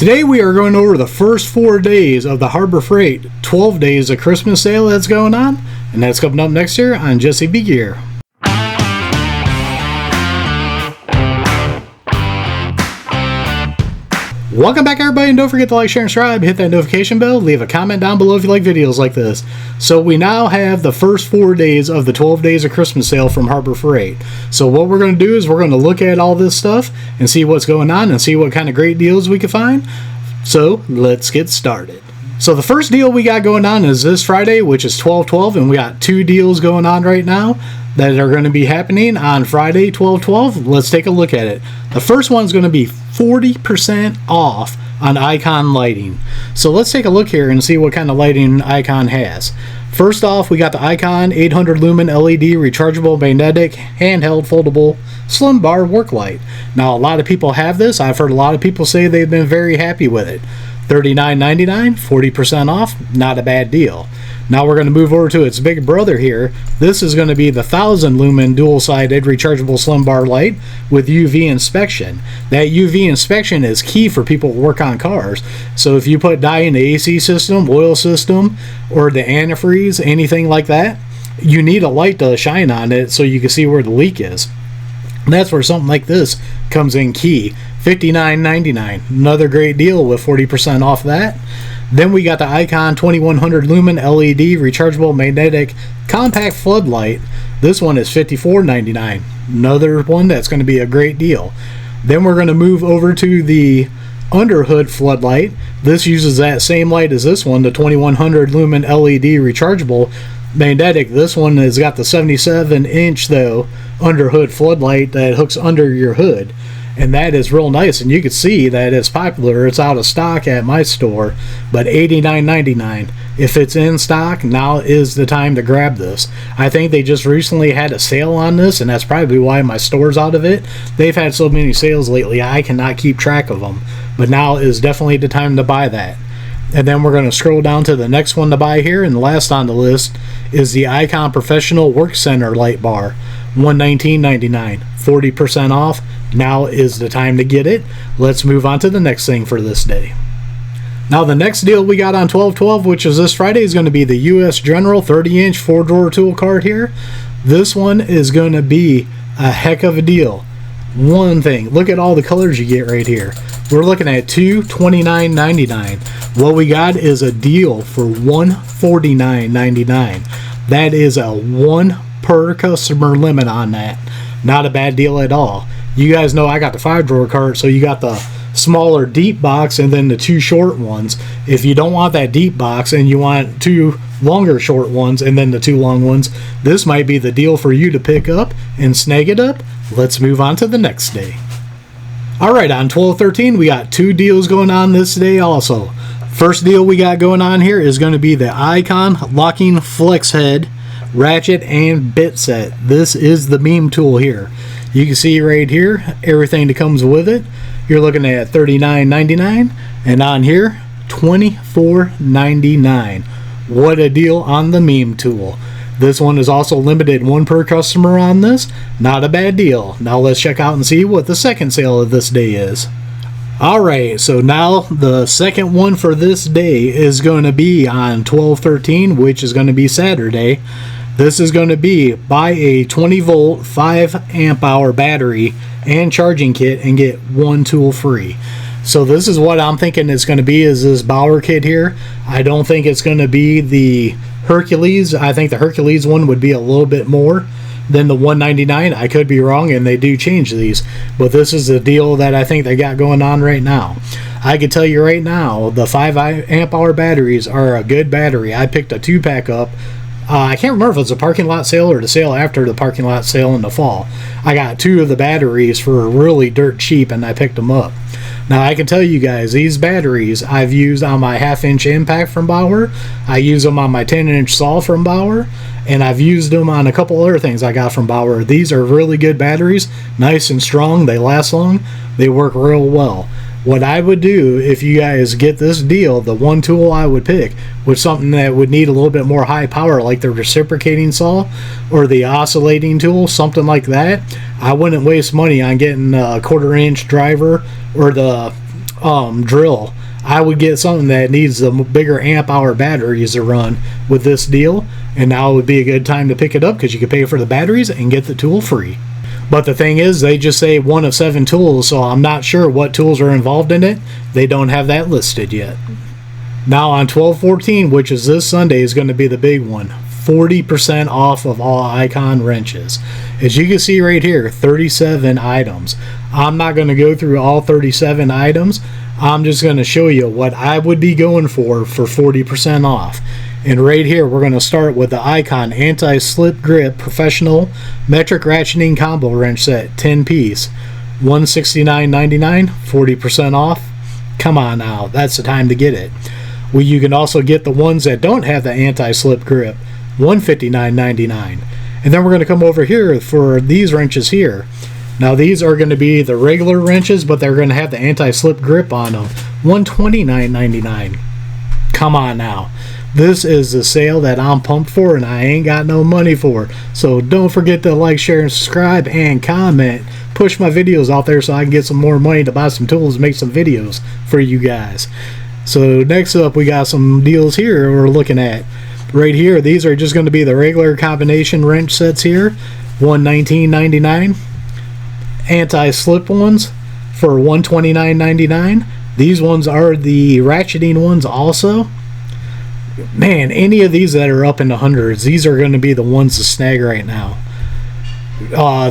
Today we are going over the first 4 days of the Harbor Freight 12 days of Christmas sale that's going on, and that's coming up next year on Jesse B. Gear. Welcome back everybody, and don't forget to like, share, and subscribe, hit that notification bell, leave a comment down below if you like videos like this. So we now have the first 4 days of the 12 days of Christmas sale from Harbor Freight. So what we're going to do is we're going to look at all this stuff and see what's going on and see what kind of great deals we can find. So let's get started. So the first deal we got going on is this Friday, which is 12/12, and we got 2 deals going on right now that are going to be happening on Friday 12/12. Let's take a look at it. The first one's going to be 40% off on Icon lighting. So let's take a look here and see what kind of lighting Icon has. First off, we got the Icon 800 lumen LED rechargeable magnetic handheld foldable slim bar work light. Now a lot of people have this. I've heard a lot of people say they've been very happy with it. $39.99, 40% off, not a bad deal. Now we're going to move over to its big brother here. This is going to be the 1000 lumen dual-sided rechargeable slim bar light with UV inspection. That UV inspection is key for people who work on cars. So if you put dye in the AC system, oil system, or the antifreeze, anything like that, you need a light to shine on it so you can see where the leak is. And that's where something like this comes in key. $59.99, another great deal with 40% off that. Then we got the Icon 2100 lumen LED rechargeable magnetic compact floodlight. This one is $54.99, another one that's going to be a great deal. Then we're going to move over to the underhood floodlight. This uses that same light as this one, the 2100 lumen LED rechargeable magnetic. This one has got the 77-inch though underhood floodlight that hooks under your hood, and that is real nice, and you can see that it's popular. It's out of stock at my store, but $89.99. If it's in stock, now is the time to grab this. I think they just recently had a sale on this, and that's probably why my store's out of it. They've had so many sales lately I cannot keep track of them, but now is definitely the time to buy that. And then we're going to scroll down to the next one to buy here, and the last on the list is the Icon Professional Work Center light bar, $119.99, 40% off. Now is the time to get it. Let's move on to the next thing for this day. Now the next deal we got on 12/12, which is this Friday, is going to be the US General 30-inch 4-drawer tool cart here. This one is going to be a heck of a deal. One thing, look at all the colors you get right here. We're looking at two $29.99. What we got is a deal for $149.99. That is a 1 per customer limit on that. Not a bad deal at all. You guys know I got the 5-drawer cart, so you got the smaller deep box and then the 2 short ones. If you don't want that deep box and you want 2 longer short ones and then the 2 long ones, this might be the deal for you to pick up and snag it up. Let's move on to the next day. Alright, on 12/13 we got 2 deals going on this day also. First deal we got going on here is going to be the Icon locking flex head ratchet and bit set. This is the beam tool here. You can see right here everything that comes with it. You're looking at $39.99, and on here $24.99. What a deal on the meme tool. This one is also limited 1 per customer on this. Not a bad deal. Now let's check out and see what the second sale of this day is. Alright, so now the second one for this day is going to be on 12/13, which is going to be Saturday. This is going to be buy a 20 volt 5 amp hour battery and charging kit and get 1 tool free. So this is what I'm thinking it's going to be, is this Bauer kit here. I don't think it's going to be the Hercules. I think the Hercules one would be a little bit more than the $199. I could be wrong, and they do change these, but this is the deal that I think they got going on right now. I can tell you right now, the 5 amp hour batteries are a good battery. I picked a 2-pack up. I can't remember if it was a parking lot sale or the sale after the parking lot sale in the fall. I got 2 of the batteries for really dirt cheap, and I picked them up. Now I can tell you guys, these batteries I've used on my 1/2-inch impact from Bauer. I use them on my 10-inch saw from Bauer, and I've used them on a couple other things I got from Bauer. These are really good batteries, nice and strong. They last long. They work real well. What I would do if you guys get this deal, the one tool I would pick was something that would need a little bit more high power, like the reciprocating saw or the oscillating tool, something like that. I wouldn't waste money on getting a 1/4-inch driver or the drill, I would get something that needs the bigger amp hour batteries to run with this deal, and now would be a good time to pick it up because you could pay for the batteries and get the tool free. But the thing is, they just say 1 of 7 tools, so I'm not sure what tools are involved in it. They don't have that listed yet. Now on 12/14, which is this Sunday, is going to be the big one. 40% off of all Icon wrenches. As you can see right here, 37 items. I'm not going to go through all 37 items. I'm just going to show you what I would be going for 40% off. And right here, we're going to start with the Icon Anti-Slip Grip Professional Metric Ratcheting Combo Wrench Set, 10 piece. $169.99, 40% off. Come on now, that's the time to get it. Well, you can also get the ones that don't have the anti-slip grip, $159.99. And then we're going to come over here for these wrenches here. Now these are going to be the regular wrenches, but they're going to have the anti-slip grip on them, $129.99. Come on now. This is the sale that I'm pumped for and I ain't got no money for. So don't forget to like, share, and subscribe and comment. Push my videos out there so I can get some more money to buy some tools and make some videos for you guys. So next up, we got some deals here we're looking at. Right here, these are just going to be the regular combination wrench sets here, $119.99. Anti-slip ones for $129.99. These ones are the ratcheting ones also. Man, any of these that are up in the hundreds, these are going to be the ones to snag right now.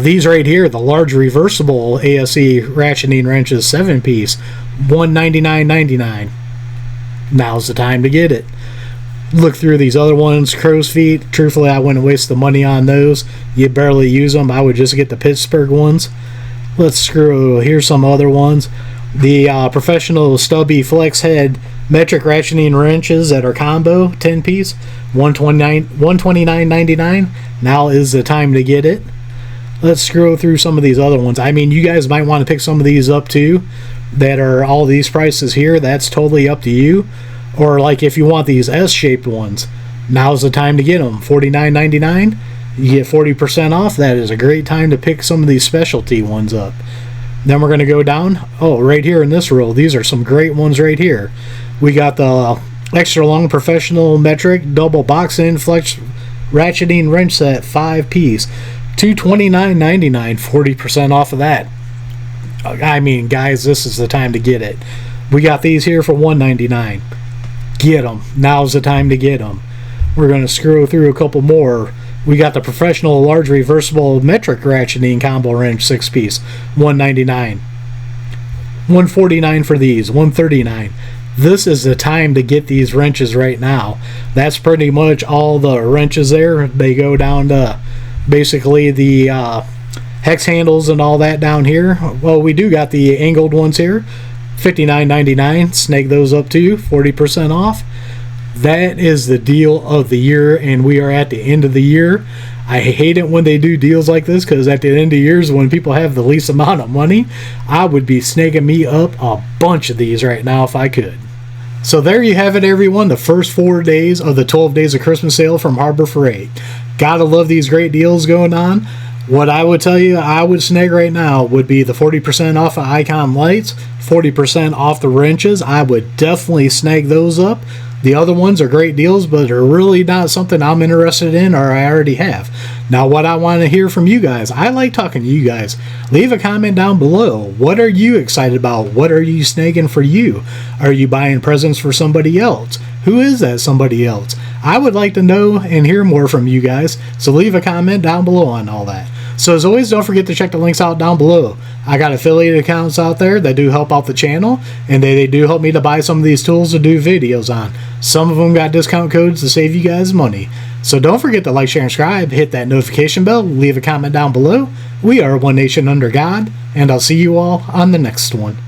These right here, the large reversible ASE ratcheting wrenches, 7 piece, $199.99. Now's the time to get it. Look through these other ones, crow's feet. Truthfully, I wouldn't waste the money on those. You barely use them. I would just get the Pittsburgh ones. Let's screw. Here's some other ones. The professional stubby flex head metric ratcheting wrenches that are combo, 10 piece, $129.99. Now is the time to get it. Let's scroll through some of these other ones. I mean, you guys might want to pick some of these up too, that are all these prices here. That's totally up to you. Or like if you want these S-shaped ones, now's the time to get them. $49.99. You get 40% off. That is a great time to pick some of these specialty ones up. Then we're going to go down. Oh, right here in this row, these are some great ones right here. We got the extra long professional metric double box-in flex ratcheting wrench set, 5 piece, $229.99, 40% off of that. I mean, guys, this is the time to get it. We got these here for $199. Get them. Now's the time to get them. We're going to scroll through a couple more. We got the professional large reversible metric ratcheting combo wrench, 6 piece, $199. $149 for these, $139. This is the time to get these wrenches right now. That's pretty much all the wrenches there. They go down to basically the hex handles and all that down here. Well, we do got the angled ones here, $59.99. Snag those up to you, 40% off. That is the deal of the year, and we are at the end of the year. I hate it when they do deals like this, because at the end of years, when people have the least amount of money, I would be snagging me up a bunch of these right now if I could. So there you have it, everyone. The first 4 days of the 12 Days of Christmas sale from Harbor Freight. Gotta love these great deals going on. What I would tell you I would snag right now would be the 40% off of Icon lights, 40% off the wrenches. I would definitely snag those up. The other ones are great deals, but are really not something I'm interested in or I already have. Now, what I want to hear from you guys, I like talking to you guys. Leave a comment down below. What are you excited about? What are you snagging for you? Are you buying presents for somebody else? Who is that somebody else? I would like to know and hear more from you guys, so leave a comment down below on all that. So as always, don't forget to check the links out down below. I got affiliate accounts out there that do help out the channel, and they do help me to buy some of these tools to do videos on. Some of them got discount codes to save you guys money. So don't forget to like, share, and subscribe, hit that notification bell, leave a comment down below. We are one nation under God, and I'll see you all on the next one.